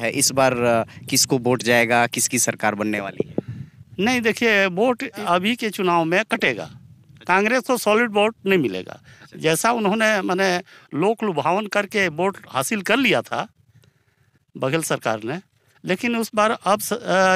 है इस बार किसको वोट जाएगा, किसकी सरकार बनने वाली है? नहीं देखिए, वोट अभी के चुनाव में कटेगा। कांग्रेस को सॉलिड वोट नहीं मिलेगा। जैसा उन्होंने माने लोक लुभावन करके वोट हासिल कर लिया था बघेल सरकार ने, लेकिन उस बार अब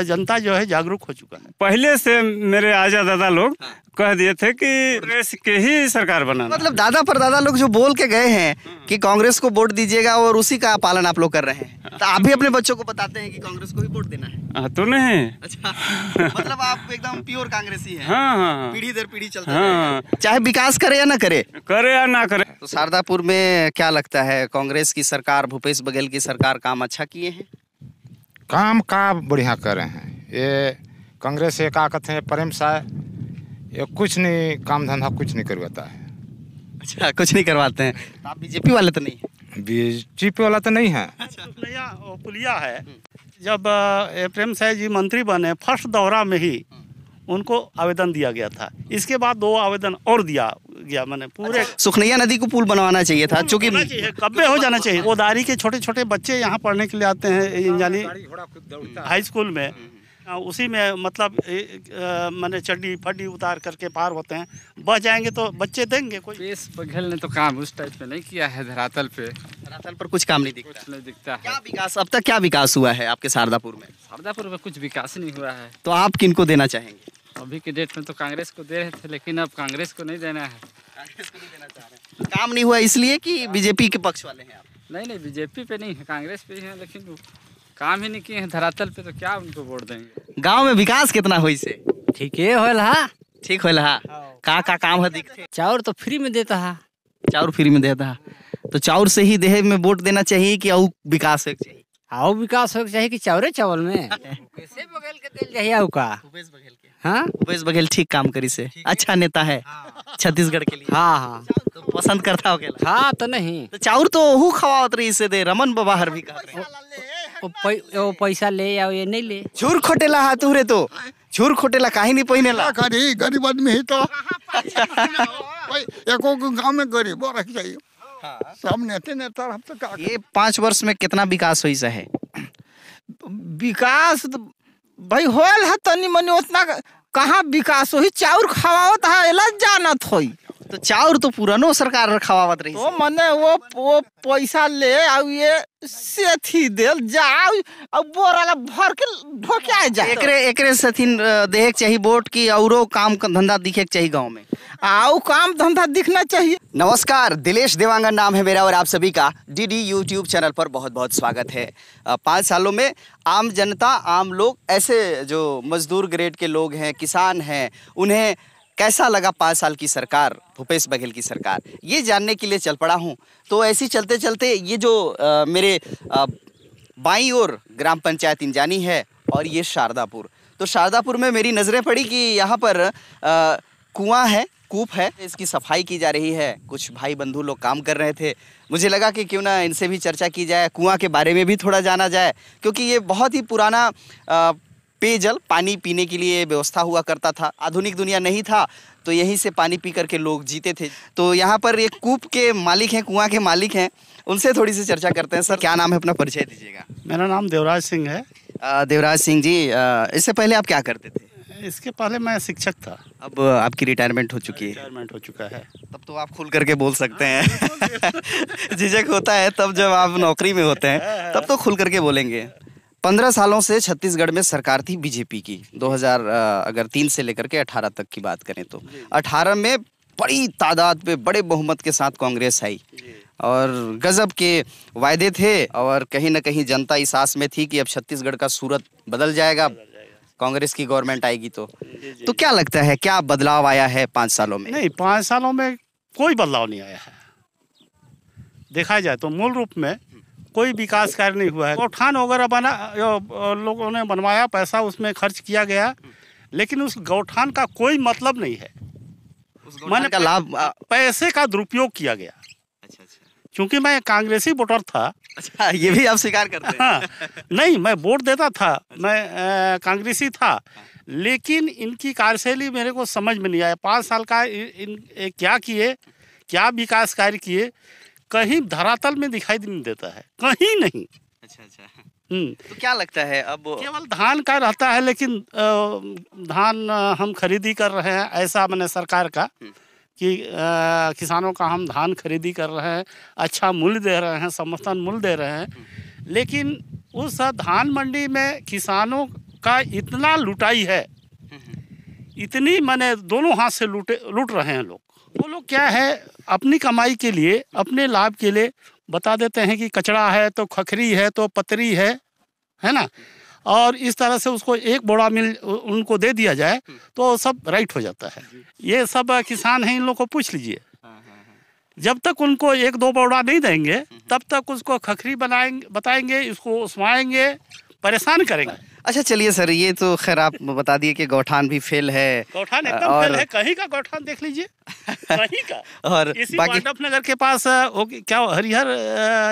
जनता जो है जागरूक हो चुका है। पहले से मेरे आजा दादा लोग कह दिए थे कि कांग्रेस के ही सरकार बनाना। मतलब दादा परदादा लोग जो बोल के गए हैं कि कांग्रेस को वोट दीजिएगा और उसी का पालन आप लोग कर रहे हैं, तो आप भी अपने बच्चों को बताते हैं कि कांग्रेस को ही वोट देना है? तो नहीं। अच्छा, मतलब आप एकदम प्योर कांग्रेसी हैं। हाँ, पीढ़ी दर पीढ़ी चलता है, चाहे विकास करे या ना करे। करे या ना करे। तो शारदापुर में क्या लगता है, कांग्रेस की सरकार, भूपेश बघेल की सरकार काम अच्छा किए हैं? काम का बढ़िया कर रहे हैं। ये कांग्रेस ये क्या कहते हैं, प्रेम सा ये कुछ नहीं, काम धंधा कुछ नहीं करवाता है। अच्छा, कुछ नहीं करवाते हैं। तो आप बीजेपी वाले तो नहीं है? बीजेपी वाला तो नहीं है। अच्छा, पुलिया है। जब प्रेम साय जी मंत्री बने, फर्स्ट दौरा में ही उनको आवेदन दिया गया था। इसके बाद 2 आवेदन और दिया गया। मैंने पूरे सुखनैया नदी को पुल बनवाना चाहिए था, क्योंकि कब्बे हो जाना चाहिए। गोदारी के छोटे छोटे बच्चे यहाँ पढ़ने के लिए आते हैं, यानी हाई स्कूल में, उसी में मतलब मैंने चड्डी फड्डी उतार करके पार होते हैं। बच जाएंगे तो बच्चे देंगे कोई। भूपेश बघेल ने तो काम उस टाइप पे नहीं किया है। धरातल पर कुछ काम नहीं दिखता। कुछ नहीं दिखता है। क्या विकास, अब तक क्या विकास हुआ है आपके शारदापुर में? शारदापुर में कुछ विकास नहीं हुआ है। तो आप किनको देना चाहेंगे? अभी के डेट में तो कांग्रेस को दे रहे थे, लेकिन अब कांग्रेस को नहीं देना है। कांग्रेस को नहीं देना चाह रहे हैं। काम नहीं हुआ इसलिए कि बीजेपी के पक्ष वाले हैं आप? नहीं, बीजेपी पे नहीं है, कांग्रेस पे ही है, लेकिन वो काम ही नहीं किए हैं धरातल पे, तो क्या उनको वोट देंगे। गांव में विकास कितना हुई से? ठीक है होल हा। ठीक होल हा। का काम है दिखते? चाउर तो फ्री में देता है। चाउर फ्री में देता है, तो चाउर से ही देह में वोट देना चाहिए कि और विकास हो चाहिए? आओ विकास हो चाहिए कि चावरे चावल में कैसे बगल के दिल चाहिए आओ का। भूपेश बघेल के। हाँ, भूपेश बघेल ठीक काम करी से, अच्छा नेता है छत्तीसगढ़ के लिए। हाँ, तो पसंद करता हो? हाँ तो नहीं तो चाउर तो हु खवावत रही से दे, रमन बाबा हर भी कहते हैं। वो पैसा ले या ये नहीं ले। झूर खोटेला हाथ उरे तो झूर खोटेला काहे नहीं पहिनेला? करी गरीब आदमी है तो एको गांव में गरीब रख चाहिए। सब नेता हम तो क्या। ये 5 वर्ष में कितना विकास हुई है? विकास तो भाई होल है तनी मनी, उतना कहाँ विकास हो। चाउर खवावत है एला जानत होई। तो चाउर तो पुरानो सरकार खवावत रही तो मने वो पैसा ले आउ ये सेथी देल जाओ अब बोराला भर के ढोके आ जा। एकरे सथिन देख चाहिए वोट की, औरो काम धंधा दिखे चाहिए गांव में। आओ काम धंधा दिखना चाहिए। नमस्कार, दिलेश देवांगन नाम है मेरा और आप सभी का डीडी यूट्यूब चैनल पर बहुत बहुत स्वागत है। 5 सालों में आम जनता, आम लोग, ऐसे जो मजदूर ग्रेड के लोग हैं, किसान हैं, उन्हें कैसा लगा 5 साल की सरकार, भूपेश बघेल की सरकार, ये जानने के लिए चल पड़ा हूँ। तो ऐसे चलते चलते ये जो मेरे बाईं ओर ग्राम पंचायत इंजानी है और ये शारदापुर। तो शारदापुर में मेरी नज़रें पड़ी कि यहाँ पर कुआं है, कूप है, इसकी सफाई की जा रही है। कुछ भाई बंधु लोग काम कर रहे थे, मुझे लगा कि क्यों ना इनसे भी चर्चा की जाए, कुआं के बारे में भी थोड़ा जाना जाए, क्योंकि ये बहुत ही पुराना पेयजल, पानी पीने के लिए व्यवस्था हुआ करता था। आधुनिक दुनिया नहीं था तो यहीं से पानी पी करके लोग जीते थे। तो यहाँ पर एक कूप के मालिक हैं, कुआं के मालिक हैं, उनसे थोड़ी सी चर्चा करते हैं। सर क्या नाम है, अपना परिचय दीजिएगा। मेरा नाम देवराज सिंह है। देवराज सिंह जी, इससे पहले आप क्या करते थे? इसके पहले मैं शिक्षक था। अब आपकी रिटायरमेंट हो चुकी है? रिटायरमेंट हो चुका है। तब तो आप खुल करके बोल सकते हैं। झिझक होता है तब जब आप नौकरी में होते हैं, तब तो खुल करके बोलेंगे। 15 सालों से छत्तीसगढ़ में सरकार थी बीजेपी की। 2003 से लेकर के 18 तक की बात करें तो 18 में बड़ी तादाद पे, बड़े बहुमत के साथ कांग्रेस आई और गजब के वायदे थे, और कहीं ना कहीं जनता इस आस में थी कि अब छत्तीसगढ़ का सूरत बदल जाएगा, कांग्रेस की गवर्नमेंट आएगी। तो क्या लगता है, क्या बदलाव आया है 5 सालों में? नहीं, 5 सालों में कोई बदलाव नहीं आया है। देखा जाए तो मूल रूप में कोई विकास कार्य नहीं हुआ है। गौठान वगैरह बना, लोगों ने बनवाया, पैसा उसमें खर्च किया गया, लेकिन उस गौठान का कोई मतलब नहीं है। मैंने का लाभ, पैसे का दुरुपयोग किया गया। अच्छा। क्योंकि मैं कांग्रेसी वोटर था। अच्छा, ये भी आप स्वीकार करते हैं? हाँ, नहीं, मैं वोट देता था, मैं कांग्रेसी था, लेकिन इनकी कार्यशैली मेरे को समझ में नहीं आया। 5 साल का क्या किए, क्या विकास कार्य किए, कहीं धरातल में दिखाई नहीं देता है, कहीं नहीं। अच्छा। तो क्या लगता है अब केवल धान का रहता है, लेकिन धान हम खरीदी कर रहे हैं, ऐसा मैंने सरकार का कि किसानों का हम धान खरीदी कर रहे हैं, अच्छा मूल्य दे रहे हैं, समर्थन मूल्य दे रहे हैं, लेकिन उस धान मंडी में किसानों का इतना लुटाई है, इतनी मैंने दोनों हाथ से लूट रहे हैं लोग। वो लोग क्या है, अपनी कमाई के लिए, अपने लाभ के लिए बता देते हैं कि कचड़ा है तो खखरी है तो पतरी है ना, और इस तरह से उसको एक बोरा मिल उनको दे दिया जाए तो सब राइट हो जाता है। ये सब किसान हैं, इन लोगों को पूछ लीजिए, जब तक उनको एक दो बोरा नहीं देंगे तब तक उसको खखरी बताएंगे, इसको उस्माएंगे, परेशान करेंगे। अच्छा चलिए सर, ये तो खैर आप बता दिए कि गौठान भी फेल है, गौठान एकदम फेल है, कहीं का गौठान देख लीजिए, कहीं का। और इसी बाकी वाड्डफ नगर के पास क्या हरिहर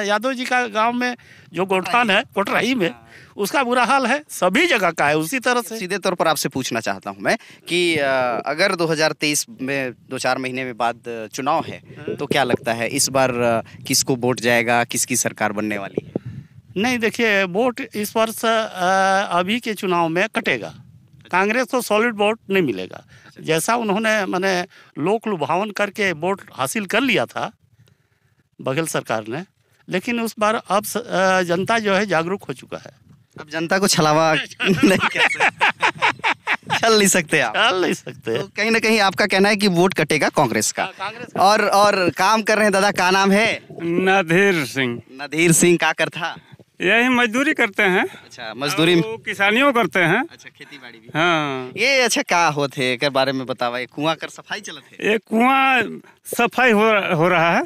यादव जी का गांव में जो गौठान है कोटराही में, उसका बुरा हाल है, सभी जगह का है उसी तरह से। सीधे तौर पर आपसे पूछना चाहता हूं मैं कि अगर 2023 में 2-4 महीने में बाद चुनाव है तो क्या लगता है इस बार किसको वोट जाएगा, किसकी सरकार बनने वाली है? नहीं देखिए, वोट इस वर्ष अभी के चुनाव में कटेगा, कांग्रेस को सॉलिड वोट नहीं मिलेगा। जैसा उन्होंने मैंने लोक लुभावन करके वोट हासिल कर लिया था बघेल सरकार ने, लेकिन उस बार अब जनता जो है जागरूक हो चुका है। अब जनता को छलावा नहीं कर सकते, छल नहीं सकते आप, चल नहीं सकते। तो कहीं ना कहीं आपका कहना है कि वोट कटेगा कांग्रेस का। और काम कर रहे हैं दादा, का नाम है? नधीर सिंह। नधीर सिंह का करता? यही मजदूरी करते हैं। अच्छा, मजदूरी किसानियों करते हैं। अच्छा, खेती बाड़ी भी। हाँ, ये अच्छा का होते के बारे में बतावा। कुआं कर सफाई चलत है? ये कुआं सफाई हो रहा है,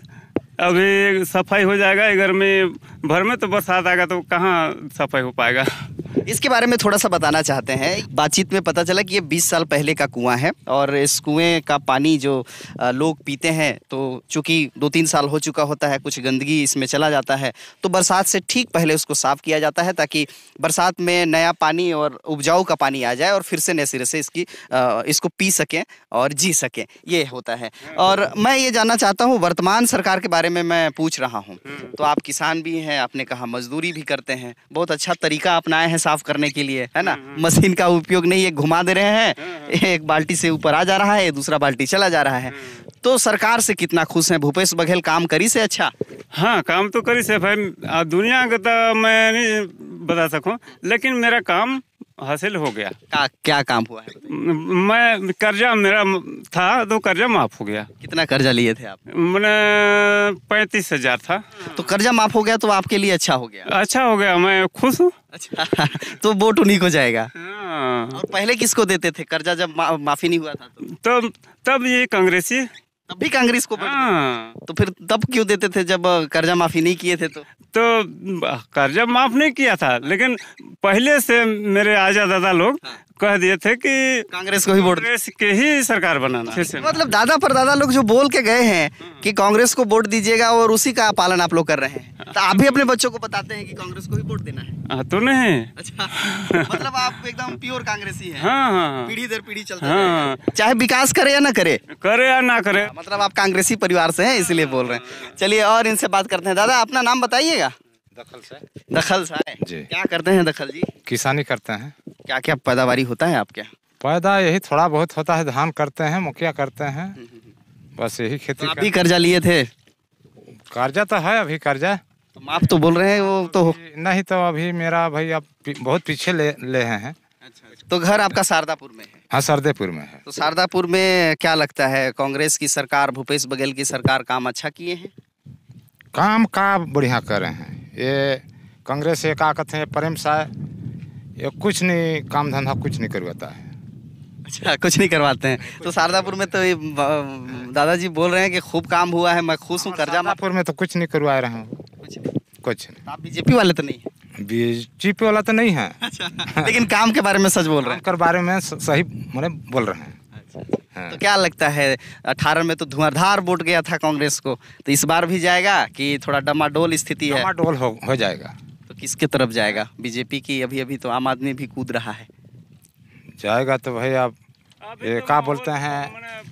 अभी सफाई हो जाएगा। गर्मी भर में तो बरसात आएगा तो कहाँ सफाई हो पाएगा। इसके बारे में थोड़ा सा बताना चाहते हैं। बातचीत में पता चला कि ये 20 साल पहले का कुआं है और इस कुएं का पानी जो लोग पीते हैं, तो चूंकि 2-3 साल हो चुका होता है, कुछ गंदगी इसमें चला जाता है, तो बरसात से ठीक पहले उसको साफ किया जाता है ताकि बरसात में नया पानी और उपजाऊ का पानी आ जाए और फिर से नए सिरे से इसको पी सकें और जी सकें, ये होता है। और मैं ये जानना चाहता हूँ, वर्तमान सरकार के बारे में मैं पूछ रहा हूँ। तो आप किसान भी हैं, आपने कहा मजदूरी भी करते हैं, बहुत अच्छा तरीका अपनाए हैं साफ करने के लिए, है ना? मशीन का उपयोग नहीं है, घुमा दे रहे हैं, एक बाल्टी से ऊपर आ जा रहा है, दूसरा बाल्टी चला जा रहा है। तो सरकार से कितना खुश हैं? भूपेश बघेल काम करी से अच्छा? हाँ, काम तो करी से भाई, दुनिया का तो मैं नहीं बता सकूं, लेकिन मेरा काम हासिल हो गया। क्या काम हुआ है? मैं कर्जा मेरा था तो कर्जा माफ हो गया। कितना कर्जा लिए थे आप? मैंने 35,000 था। तो कर्जा माफ हो गया तो आपके लिए अच्छा हो गया? अच्छा हो गया, मैं खुश हूँ। अच्छा तो वोट उन्हीं को जाएगा। हाँ। और पहले किसको देते थे कर्जा जब माफी नहीं हुआ था तो? तब ये कांग्रेसी, तब भी कांग्रेस को? हाँ। तो फिर तब क्यों देते थे जब कर्जा माफी नहीं किए थे? तो कर्जा माफ नहीं किया था, लेकिन पहले से मेरे आजा दादा लोग कह दिए थे कि कांग्रेस को ही वोट, कांग्रेस के ही सरकार बनाना। मतलब दादा परदादा लोग जो बोल के गए हैं कि कांग्रेस को वोट दीजिएगा और उसी का पालन आप लोग कर रहे हैं, तो आप भी अपने बच्चों को बताते हैं कि कांग्रेस को ही वोट देना है? तो नहीं। अच्छा मतलब आप एकदम प्योर कांग्रेसी हैं? हाँ, पीढ़ी दर पीढ़ी चलता है, चाहे विकास करे या ना करे, करे या ना करे। मतलब आप कांग्रेसी परिवार से हैं इसलिए बोल रहे हैं। चलिए और इनसे बात करते हैं। दादा अपना नाम बताइएगा। दखल साहब जी। क्या करते हैं दखल जी? किसानी करते हैं। क्या क्या पैदावारी होता है आपके? पैदा यही थोड़ा बहुत होता है, धान करते हैं, मुखिया करते हैं, बस यही खेती। तो आप भी कर्जा लिए थे? कर्जा तो है, अभी कर्जा तो माफ तो बोल रहे हैं वो तो नहीं, तो अभी मेरा भाई अब बहुत पीछे ले हैं। तो घर आपका शारदापुर में है? हाँ, शारदापुर में है। तो शारदापुर में क्या लगता है, कांग्रेस की सरकार, भूपेश बघेल की सरकार काम अच्छा किए हैं? काम का बढ़िया कर रहे हैं। ये कांग्रेस ये क्या कहते हैं, प्रेम साय, ये कुछ नहीं, काम धंधा कुछ नहीं करवाता है। अच्छा, कुछ नहीं करवाते हैं। तो शारदापुर में तो दादाजी बोल रहे हैं कि खूब काम हुआ है, मैं खुश हूँ। कर्जा शारदापुर में तो कुछ नहीं करवा रहे हैं, कुछ नहीं। आप बीजेपी वाले तो नहीं है? बीजेपी वाला तो नहीं है। अच्छा लेकिन काम के बारे में सच बोल रहे हैं? कर बारे में सही मैंने बोल रहे हैं। हाँ। तो क्या लगता है, 18 में तो धुआंधार वोट गया था कांग्रेस को, तो इस बार भी जाएगा कि थोड़ा डमाडोल स्थिति है? डमाडोल हो जाएगा। तो किसके तरफ जाएगा? बीजेपी की? अभी तो आम आदमी भी कूद रहा है। जाएगा तो भाई आप ये क्या बोलते हैं।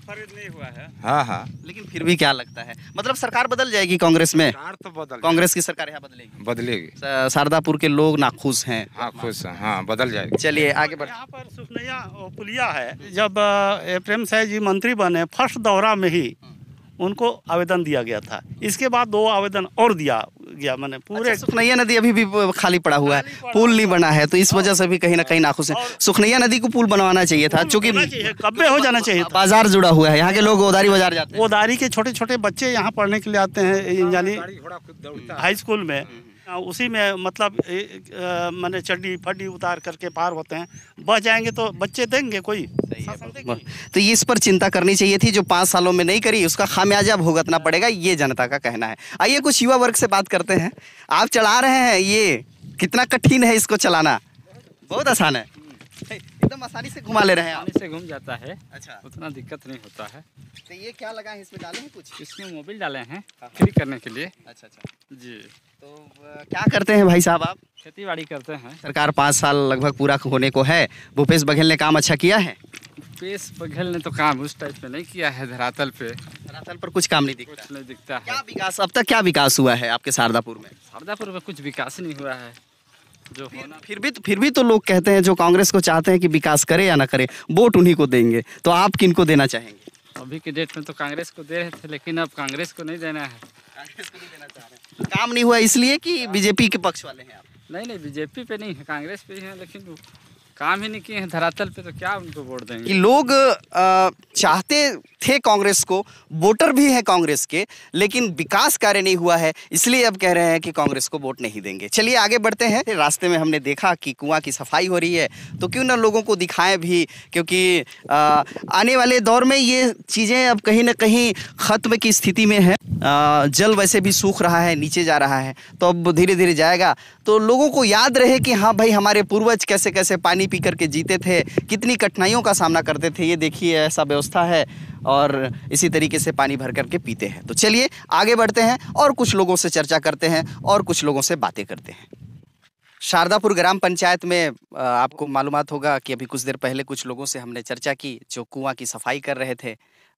खरीद नहीं हुआ है। हाँ हाँ, लेकिन फिर भी क्या लगता है, मतलब सरकार बदल जाएगी कांग्रेस में? सरकार तो बदल कांग्रेस की सरकार यहाँ बदलेगी? बदलेगी। शारदापुर के लोग नाखुश हैं। हाँ खुश हैं, हाँ बदल जाएगी। चलिए आगे बढ़। यहाँ पर सुखनैया पुलिया है। जब प्रेम साय जी मंत्री बने, फर्स्ट दौरा में ही उनको आवेदन दिया गया था। इसके बाद 2 आवेदन और दिया गया, मैंने पूरे सुखनैया नदी अभी भी खाली पड़ा हुआ है, पुल नहीं बना है, तो इस वजह से भी कहीं ना कहीं नाखुश है। सुखनैया नदी को पुल बनवाना चाहिए था, क्योंकि कब्बे हो जाना चाहिए था। बाजार जुड़ा हुआ है, यहाँ के लोग गोदारी बाजार जाते हैं। गोदारी के छोटे छोटे बच्चे यहाँ पढ़ने के लिए आते हैं, यानी हाई स्कूल में। उसी में मतलब मैंने चड्डी फड्डी उतार करके पार होते हैं। बच जाएंगे तो बच्चे देंगे कोई शासन देगी। तो ये इस पर चिंता करनी चाहिए थी, जो 5 सालों में नहीं करी उसका खामियाजा भुगतना पड़ेगा, ये जनता का कहना है। आइए कुछ युवा वर्ग से बात करते हैं। आप चला रहे हैं, ये कितना कठिन है इसको चलाना? बहुत आसान है, एकदम आसानी से घुमा ले रहे हैं आप। पानी से घूम जाता है। अच्छा, उतना दिक्कत नहीं होता है। तो ये क्या लगा है, इसमें डाले हैं कुछ? इसमें मोबिल डाले हैं फ्री करने के लिए। अच्छा अच्छा, जी, तो क्या करते हैं भाई साहब आप? खेती बाड़ी करते हैं। सरकार 5 साल लगभग पूरा होने को है, भूपेश बघेल ने काम अच्छा किया है? भूपेश बघेल ने तो काम उस टाइप में नहीं किया है, धरातल पे धरातल पर कुछ काम नहीं दिखता। कुछ नहीं दिखता है। क्या विकास, अब तक क्या विकास हुआ है आपके शारदापुर में? शारदापुर में कुछ विकास नहीं हुआ है जो होना। फिर भी तो लोग कहते हैं, जो कांग्रेस को चाहते हैं कि विकास करे या ना करे, वोट उन्हीं को देंगे, तो आप किनको देना चाहेंगे? अभी के डेट में तो कांग्रेस को दे रहे थे, लेकिन अब कांग्रेस को नहीं देना है। कांग्रेस को नहीं देना चाह रहे हैं। काम नहीं हुआ इसलिए कि बीजेपी के पक्ष वाले हैं आप? नहीं, बीजेपी पे नहीं है, कांग्रेस पे ही है, लेकिन वो काम ही नहीं किए हैं धरातल पे, तो क्या उनको वोट कि देंगे? लोग चाहते थे कांग्रेस को, वोटर भी हैं कांग्रेस के, लेकिन विकास कार्य नहीं हुआ है, इसलिए अब कह रहे हैं कि कांग्रेस को वोट नहीं देंगे। चलिए आगे बढ़ते हैं। रास्ते में हमने देखा कि कुआं की सफाई हो रही है, तो क्यों ना लोगों को दिखाएं भी, क्योंकि आने वाले दौर में ये चीज़ें अब कहीं ना कहीं खत्म की स्थिति में है। जल वैसे भी सूख रहा है, नीचे जा रहा है, तो अब धीरे धीरे जाएगा, तो लोगों को याद रहे कि हाँ भाई, हमारे पूर्वज कैसे कैसे पानी पी करके जीते थे, कितनी कठिनाइयों का सामना करते थे। ये देखिए, ऐसा व्यवस्था है और इसी तरीके से पानी भर करके पीते हैं। तो चलिए आगे बढ़ते हैं और कुछ लोगों से चर्चा करते हैं और कुछ लोगों से बातें करते हैं। शारदापुर ग्राम पंचायत में आपको मालूमात होगा कि अभी कुछ देर पहले कुछ लोगों से हमने चर्चा की, जो कुआं की सफाई कर रहे थे,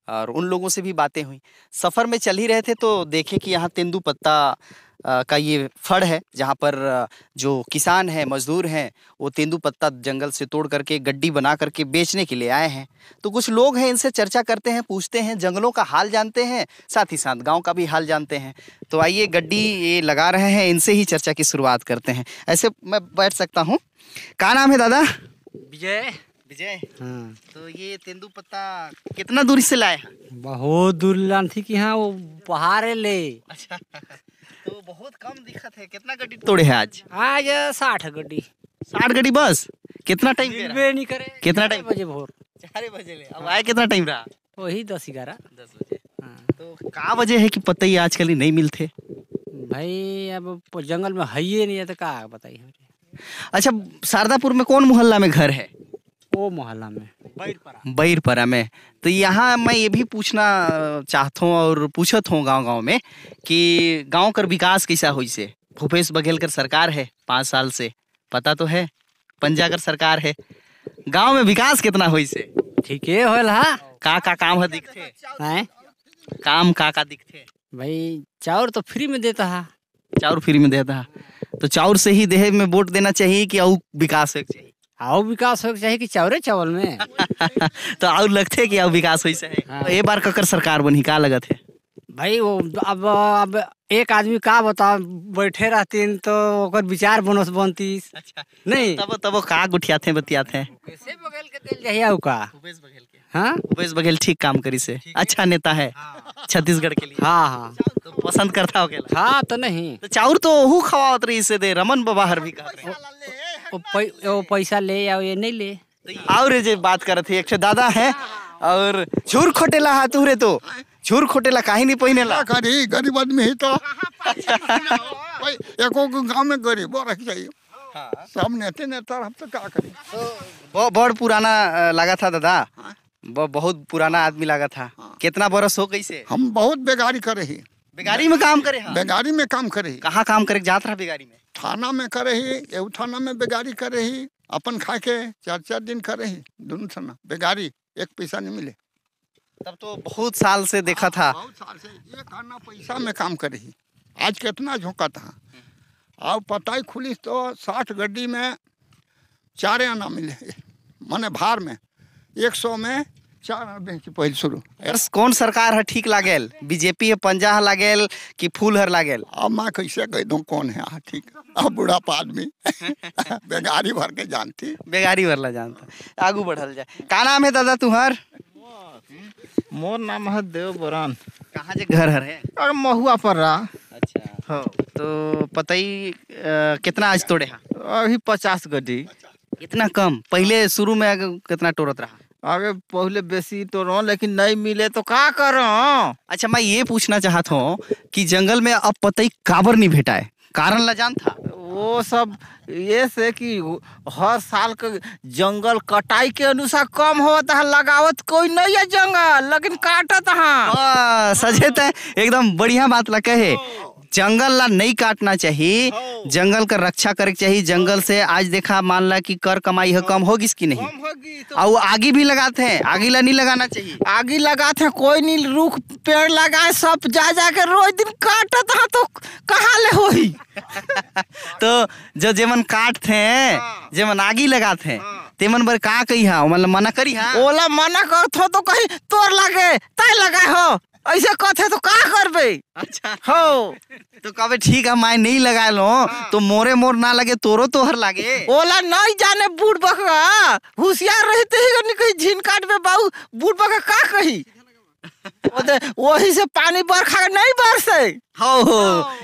और उन लोगों से भी बातें हुई। सफ़र में चल ही रहे थे तो देखे कि यहाँ तेंदुपत्ता का ये फड़ है, जहाँ पर जो किसान हैं, मजदूर हैं, वो तेंदुपत्ता जंगल से तोड़ करके गड्डी बना करके बेचने के लिए आए हैं। तो कुछ लोग हैं, इनसे चर्चा करते हैं, पूछते हैं, जंगलों का हाल जानते हैं, साथ ही साथ गांव का भी हाल जानते हैं। तो आइए, गड्डी ये लगा रहे हैं, इनसे ही चर्चा की शुरुआत करते हैं। ऐसे मैं बैठ सकता हूँ। क्या नाम है दादा? विजय। विजय, तो ये तेंदुपत्ता कितना दूर से लाए? बहुत दूर लान थी कि हाँ वो पहाड़ ले। अच्छा, तो बहुत कम दिक्कत है। कितना गड्डी तोड़े हैं आज? आज 60 गड्डी। 60 गड्डी बस? कितना टाइम दे रहा है? नहीं करे। कितना टाइम? बजे भोर 4 बजे ले, अब आए कितना टाइम रहा? वही 10-11। 10 बजे। तो क्या वजह है कि पत्ते आजकल ही नहीं मिलते? भाई अब जंगल में है ही नहीं है, तो क्या बताइए। अच्छा, शारदापुर में कौन मोहल्ला में घर है? वो मोहल्ला में बैरपरा में। तो यहाँ मैं ये भी पूछना चाहता हूँ और पूछत हूँ गांव-गांव में कि गांव कर विकास कैसा हुई से? भूपेश बघेल कर सरकार है 5 साल से, पता तो है, पंजा कर सरकार है, गांव में विकास कितना हुई से? ठीक है होल हा। का काम है दिखते हैं? काम का दिखते? भाई चाउर तो फ्री में देता है। चाउर फ्री में देता है, तो चाउर से ही देह में वोट देना चाहिए कि और विकास हो चाहिए? आओ विकास हो चाहिए कि चावरे चावल में। तो और लगते कि और विकास हो सही। हाँ। तो ए बार ककर सरकार बनी, का लगत है भाई? वो अब एक आदमी का बता बैठे रहती तो ओकर विचार बनती। अच्छा, नहीं तब का गुठियाते बतियाते? कैसे बगल के दिल जहिया का। भूपेश बघेल के। हाँ, भूपेश बघेल ठीक काम करी से, अच्छा नेता है छत्तीसगढ़ के लिए। हाँ तो पसंद करता हो गेला। हाँ, तो नहीं तो चाउर तो हु खवावत रही से दे, रमन बबाहर भी कहते हैं। वो पैसा ले या ये नहीं ले। और जे बात करत है, एक दादा है और झूर खोटेला हाथ रे, तो झूर खोटेला काहे नहीं पहिनेला? क्या करी, गरीब आदमी है तो भाई, एको गांव में गरीब रख चाहिए। सब नेता हम तो क्या करें। बहुत पुराना लगा था दादा, बहुत पुराना आदमी लगा था। कितना बरस हो गई से? हम बहुत बेगारी करे ही। बेगारी में काम करे? हाँ। बेगारी में काम करे ही। कहाँ काम करे जात रहा बेगारी में? थाना में करे ही, एहू थाना में बेगारी करे ही, अपन खा के 4-4 दिन करे ही, दोनों थाना बेगारी। एक पैसा नहीं मिले। तब तो बहुत साल से देखा था। बहुत साल से एक आना पैसा में काम कर रही। आज कितना झोंका था। अब पताई खुली तो 60 गड्डी में 4 आना मिले, माने भार में 100 में 4 आना बेच पहले शुरू। बस कौन सरकार है ठीक लागेल? बीजेपी है पंजा है लागेल कि फूल हर लागेल? अब मैं कैसे कह दूँ कौन है ठीक। अब बुढ़ापा आदमी बेगारी भर के जानती। बेगारी वाला जानता। आगू बढ़ल जाए। का नाम है दादा तुम्हार? मोर नाम है देव बोरान। कहाँ जे घर हर है? और महुआ पर रहा। अच्छा हो तो पतई कितना आज तोड़े हा? अभी 50 गड्डी। इतना कम? पहले शुरू में कितना तोड़त रहा? आगे पहले बेसी तो रहो, लेकिन नहीं मिले तो क्या करो। अच्छा मैं ये पूछना चाहता हूँ कि जंगल में अब पतई काबर नहीं भेटा है, कारण ला जान था? वो सब ये से कि हर साल के जंगल कटाई के अनुसार कम होता है, लगावत कोई नहीं है जंगल, लेकिन काटत है। सजेत है एकदम बढ़िया बात ला कहे। जंगल ला नहीं काटना चाहिए, जंगल का रक्षा करे चाहिए। जंगल से आज देखा मान ला कि कर कमाई है कम होगी कि नहीं, और आगे भी लगाते हैं, आगे ला नहीं लगाना चाहिए। आगे लगाते हैं, कोई नहीं रुख पेड़ लगाए, सब जा जाके रोज दिन काटत है तो कहाँ ले होई। तो जो जेमन काटते हैं, जेमन आगे लगाते हैं, तेमन बर का कही हा, मतलब मना करी हा? ओला मना करत हो तो कहीं तोर लगे तय लगाए हो, ऐसे कहते तो का करबे। अच्छा हो तो कबे ठीक है मैं नहीं लगा लो तो मोरे मोर ना लगे तोरो तोहर लागे। ओला नहीं जाने बूढ़ बकरा होशियार रहते ही नहीं कहीं झीन काट में बाबू बूढ़ बकरा का कही। वही से पानी बरखा नहीं बरसे। हो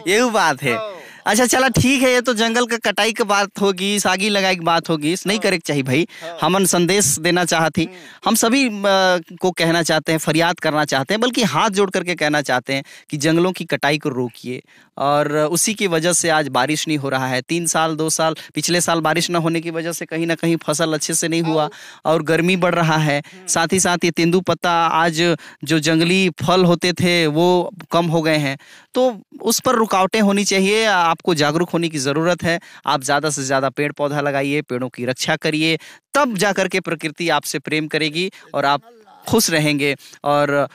यही बात है। अच्छा चला ठीक है, ये तो जंगल का कटाई की बात होगी, सागी लगाई की बात होगी, इस नहीं करे चाहिए भाई। हमन संदेश देना चाहती, हम सभी को कहना चाहते हैं, फरियाद करना चाहते हैं, बल्कि हाथ जोड़ करके कहना चाहते हैं कि जंगलों की कटाई को रोकिए। और उसी की वजह से आज बारिश नहीं हो रहा है। 3 साल 2 साल पिछले साल बारिश न होने की वजह से कहीं ना कहीं फसल अच्छे से नहीं हुआ और गर्मी बढ़ रहा है। साथ ही साथ ये तेंदुपत्ता आज जो जंगली फल होते थे वो कम हो गए हैं, तो उस पर रुकावटें होनी चाहिए। आपको जागरूक होने की ज़रूरत है। आप ज़्यादा से ज़्यादा पेड़ पौधा लगाइए, पेड़ों की रक्षा करिए, तब जाकर के प्रकृति आपसे प्रेम करेगी और आप खुश रहेंगे और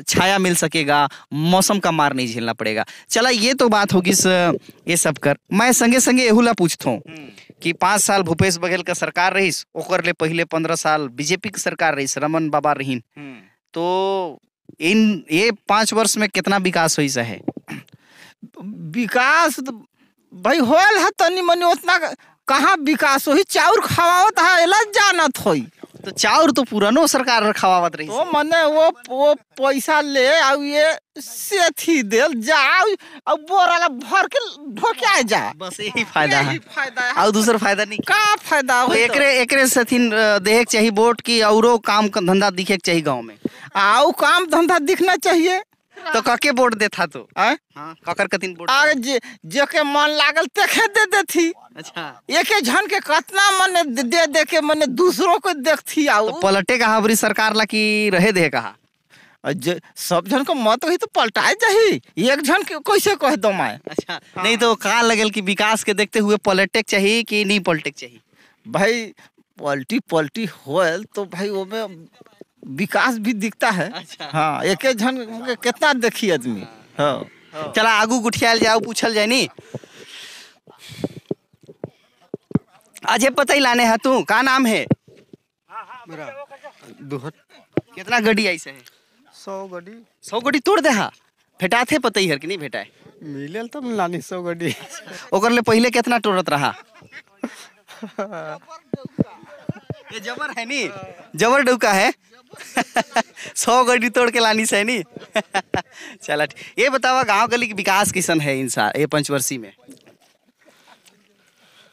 छाया मिल सकेगा, मौसम का मार नहीं झेलना पड़ेगा। चला ये तो बात होगी ये सब कर। मैं संगे संगे एहुला पूछता हूँ कि 5 साल भूपेश बघेल का सरकार रहीस, ओकर ले पहले 15 साल बीजेपी की सरकार रहीस, रमन बाबा रहीन, तो ये 5 वर्ष में कितना विकास हुई है? विकास तो भाई होल है तनी मनी, उतना कहाँ विकास होई। चाउर खवावत है एला जानत होई। तो चाउर तो पुरानो सरकार खवावत रही, तो मने वो पैसा ले आउ ये सेथी देल जाओ और बोरा भर के ढोके आ जा, बस यही फायदा है, फायदा है। और दूसरा फायदा नहीं। का फायदा हो? एकरे सेथिन देख चाहिए वोट की, औरो काम धंधा दिखे चाहिए गांव में। आओ काम धंधा दिखना चाहिए। तो कके वोट देता तो? हाँ, ककर कतिन वोट? आगे जे के मन लागल तेखे दे देथी। अच्छा एक झन के कतना मने दे के मने दूसरों को देखती। आओ तो पलटे कहा बरी सरकार ला की रहे दे कहा? सब जन को मत ही तो पलटाए जाही, एक जन के कैसे कह दो मैं। अच्छा नहीं तो का लगल कि विकास के देखते हुए पलटे चाहिए कि नहीं पलटे चाहिए? भाई पलटी होल तो भाई वो में विकास भी दिखता है। अच्छा। हाँ, एक जन के कितना देखी आदमी। हाँ चला आगू गुठियाल जाओ, पूछल जाए नी। आज पता ही लाने है तू, का नाम है? कितना गड्डी ऐसे है? 100 गड्डी तोड़ दे हा। भेटा थे पता ही हर कि नहीं भेटा है? मिलल तब लानी 100 गड्डी। ओकर ले पहले कितना तोड़त रहा? ये जबर है नी, जबर डुका है। 100 गड्डी तोड़ के लानी से नी। चला ये बतावा गांव गली की विकास किसन है इंसान ये 5 वर्षी में?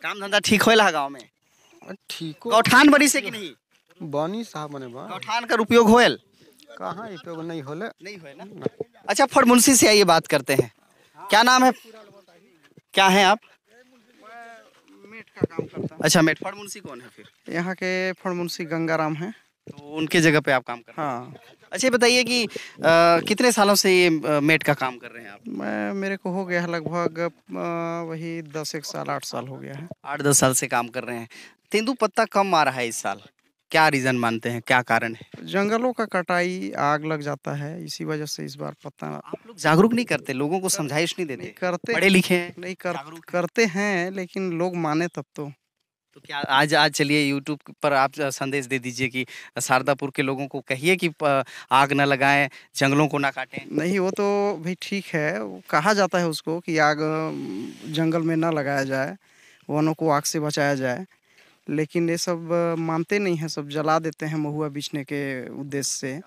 काम धंधा ठीक होएला गांव में? ठीक गौठान बनी से कि नहीं? बनी साहब बने बा गौठान का उपयोग होएल? कहाँ उपयोग नहीं होले। नहीं होए ना। अच्छा फड़मुंसी से आइए बात करते हैं। क्या नाम है? क्या है आप? मेट का काम करता हूँ। अच्छा मेट। फड़मुंसी कौन है फिर? यहाँ के फड़मुंसी गंगाराम हैं। तो उनके जगह पे आप काम कर रहे हैं? हाँ। अच्छा बताइए कि कितने सालों से ये मेट का काम कर रहे हैं आप? मेरे को हो गया है लगभग वही 10 एक साल 8 साल हो गया है। 8-10 साल से काम कर रहे हैं। तेंदुपत्ता कम आ रहा है इस साल, क्या रीजन मानते हैं, क्या कारण है? जंगलों का कटाई, आग लग जाता है, इसी वजह से इस बार पता आप लोग जागरूक नहीं करते, लोगों को समझाइश नहीं देते? करते पढ़े लिखे हैं, नहीं करते हैं, लेकिन लोग माने तब तो क्या आज आज चलिए यूट्यूब पर आप संदेश दे दीजिए कि शारदापुर के लोगों को कहिए कि आग न लगाएं, जंगलों को ना काटें। नहीं। वो तो भाई ठीक है, वो कहा जाता है उसको कि आग जंगल में ना लगाया जाए, वनों को आग से बचाया जाए, लेकिन ये सब मानते नहीं हैं, सब जला देते हैं महुआ बेचने के उद्देश्य से,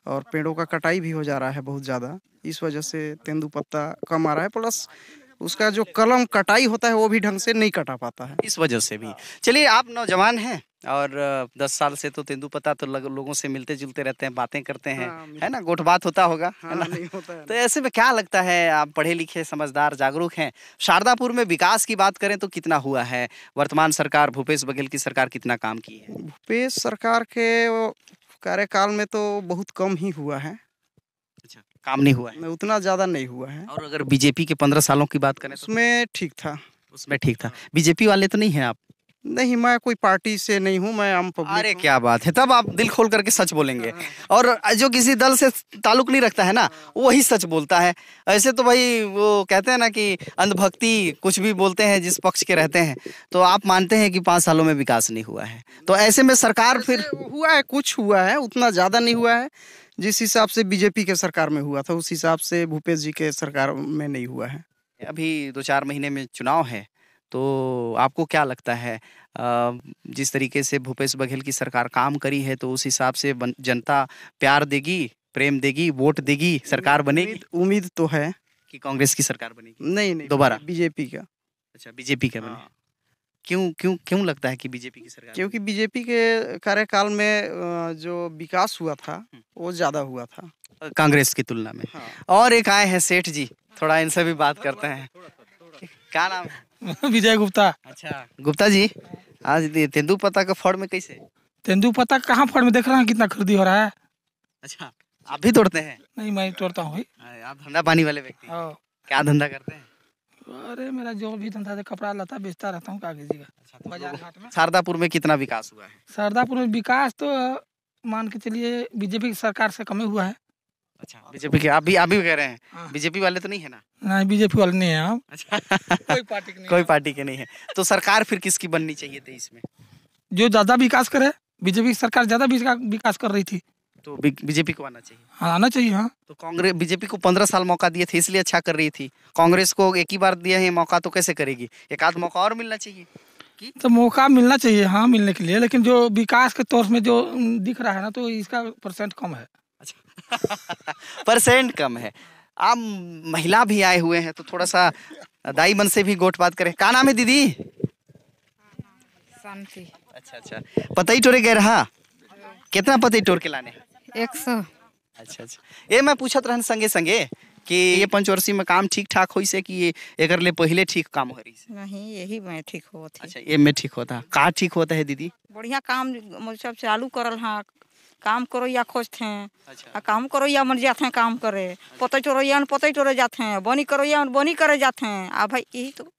और पेड़ों का कटाई भी हो जा रहा है बहुत ज़्यादा। इस वजह से तेंदुपत्ता कम आ रहा है, प्लस उसका जो कलम कटाई होता है वो भी ढंग से नहीं कटा पाता है, इस वजह से भी। चलिए, आप नौजवान हैं और 10 साल से तो तेंदुपत्ता तो लोगों से मिलते जुलते रहते हैं, बातें करते हैं, है ना, गोठ बात होता होगा, है ना? नहीं होता है। तो ऐसे में क्या लगता है, आप पढ़े लिखे, समझदार, जागरूक हैं, शारदापुर में विकास की बात करें तो कितना हुआ है? वर्तमान सरकार, भूपेश बघेल की सरकार कितना काम की है? भूपेश सरकार के कार्यकाल में तो बहुत कम ही हुआ है, अच्छा, काम नहीं हुआ है, उतना ज़्यादा नहीं हुआ है। और अगर बीजेपी के 15 सालों की बात करें तो उसमें ठीक था। उसमें ठीक था। बीजेपी वाले तो नहीं हैं आप? नहीं, मैं कोई पार्टी से नहीं हूँ, मैं आम पब्लिक अरे हूँ। क्या बात है, तब आप दिल खोल करके सच बोलेंगे। और जो किसी दल से ताल्लुक नहीं रखता है ना, वही सच बोलता है। ऐसे तो भाई वो कहते हैं ना कि अंधभक्ति, कुछ भी बोलते हैं जिस पक्ष के रहते हैं। तो आप मानते हैं कि 5 सालों में विकास नहीं हुआ है, तो ऐसे में सरकार फिर हुआ है, कुछ हुआ है, उतना ज़्यादा नहीं हुआ है। जिस हिसाब से बीजेपी के सरकार में हुआ था, उस हिसाब से भूपेश जी के सरकार में नहीं हुआ है। अभी 2-4 महीने में चुनाव है, तो आपको क्या लगता है, जिस तरीके से भूपेश बघेल की सरकार काम करी है, तो उस हिसाब से जनता प्यार देगी, प्रेम देगी, वोट देगी, सरकार बनेगी? उम्मीद तो है कि कांग्रेस की सरकार बनेगी। नहीं दोबारा बीजेपी का। अच्छा, बीजेपी का बने। क्यों क्यों क्यों लगता है कि बीजेपी की सरकार? क्योंकि बीजेपी के कार्यकाल में जो विकास हुआ था वो ज़्यादा हुआ था कांग्रेस की तुलना में। और एक आए हैं सेठ जी, थोड़ा इनसे भी बात करते हैं। क्या नाम है? विजय गुप्ता। अच्छा गुप्ता जी, आज तेंदुपत्ता का फड़ में कैसे? तेंदुपत्ता कहाँ फड़ में देख रहा है कितना खरीदी हो रहा है। अच्छा, आप भी तोड़ते हैं? नहीं, मैं तोड़ता हूँ भाई। आप धंधा पानी वाले व्यक्ति, क्या धंधा करते हैं? अरे मेरा जो भी धंधा है, कपड़ा लता बेचता रहता हूँ, क्या कीजिएगा। बाजार हाट में शारदापुर में कितना विकास हुआ है? शारदापुर में विकास तो मान के चलिए बीजेपी की सरकार से कम ही हुआ है। अच्छा, बीजेपी के आप भी कह रहे हैं, बीजेपी वाले तो नहीं है ना? नहीं, बीजेपी वाले नहीं है हम। अच्छा कोई पार्टी के नहीं, कोई पार्टी के नहीं है। तो सरकार फिर किसकी बननी चाहिए थी इसमें? जो ज्यादा विकास करे। बीजेपी की सरकार ज्यादा विकास कर रही थी, तो बीजेपी को आना चाहिए। हाँ, आना चाहिए। हाँ, तो कांग्रेस बीजेपी को 15 साल मौका दिए थे, इसलिए अच्छा कर रही थी। कांग्रेस को एक ही बार दिया है मौका, तो कैसे करेगी? एक आध मौका और मिलना चाहिए। तो मौका मिलना चाहिए, हाँ, मिलने के लिए, लेकिन जो विकास के तौर में जो दिख रहा है ना, तो इसका परसेंट कम है। परसेंट कम है। आप महिला भी आए हुए हैं, तो थोड़ा सा दाई मन से भी गोट बात करें। क्या नाम है दीदी? शांति। अच्छा अच्छा, पतई टोरे गए रहा, कितना पतई टोर के लाने? 100। अच्छा अच्छा, ये मैं पूछत रहन संगे संगे कि ये पंचवर्षीय में काम ठीक ठाक होइसे कि ये एकर ले पहले ठीक काम हो रही से? नहीं, यही में ठीक होत है। अच्छा, ये में ठीक होता। का ठीक होता है दीदी? बढ़िया काम सब चालू करल हाँ, काम करो या खोजते हैं। अच्छा, काम करो या मन जाते हैं काम करे, पतई टोरो या पतई टोरे जाते हैं, बनी करो या बनी करे जाते हैं। आ भाई यही तो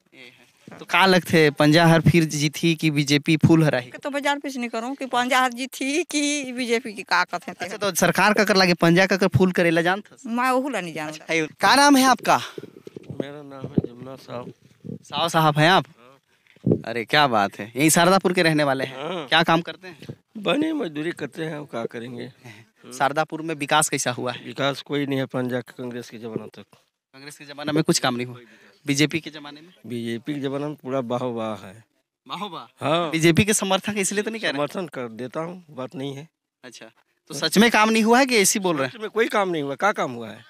का लगते पंजा हर फिर जीती कि बीजेपी फूल हराई? तो बाजार पेश नहीं करूँ कि पंजा हर जीती कि बीजेपी की का कहते हैं। अच्छा, तो सरकार का कर लागे पंजा का कर फूल करेला जानत? मैं वही ला नहीं जानता। क्या नाम है आपका? मेरा नाम है जमुना साहब। साहब साहब हैं आप? अरे क्या बात है, यही शारदापुर के रहने वाले हैं। हाँ। क्या काम करते हैं? बनी मजदूरी करते हैं, क्या करेंगे। शारदापुर में विकास कैसा हुआ है? विकास कोई नहीं है पंजाब कांग्रेस के जमाना तक। कांग्रेस के जमाना में कुछ काम नहीं हुआ, बीजेपी के जमाने में? बीजेपी के जमाना में पूरा बाह है। बाहोबा? हाँ, बीजेपी के समर्थक इसलिए तो नहीं कह रहे? समर्थन कर देता हूँ, बात नहीं है। अच्छा, तो सच में काम नहीं हुआ है कि ऐसी बोल रहे हैं? सच में कोई काम नहीं हुआ। क्या काम हुआ है?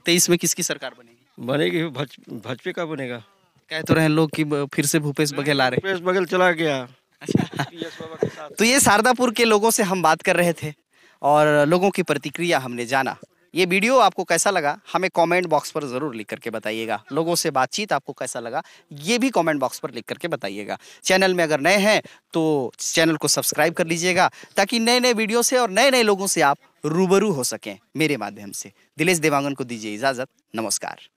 23 में किसकी सरकार बनेगी? बनेगी भाजपा का बनेगा। कह तो रहे लोग कि फिर से भूपेश बघेल आ रहे। भूपेश बघेल चला गया। अच्छा, तो ये शारदापुर के लोगों से हम बात कर रहे थे और लोगों की प्रतिक्रिया हमने जाना। ये वीडियो आपको कैसा लगा हमें कमेंट बॉक्स पर ज़रूर लिख करके बताइएगा। लोगों से बातचीत आपको कैसा लगा ये भी कमेंट बॉक्स पर लिख करके बताइएगा। चैनल में अगर नए हैं तो चैनल को सब्सक्राइब कर लीजिएगा ताकि नए नए वीडियो से और नए नए लोगों से आप रूबरू हो सकें मेरे माध्यम से। दिलेश देवांगन को दीजिए इजाज़त। नमस्कार।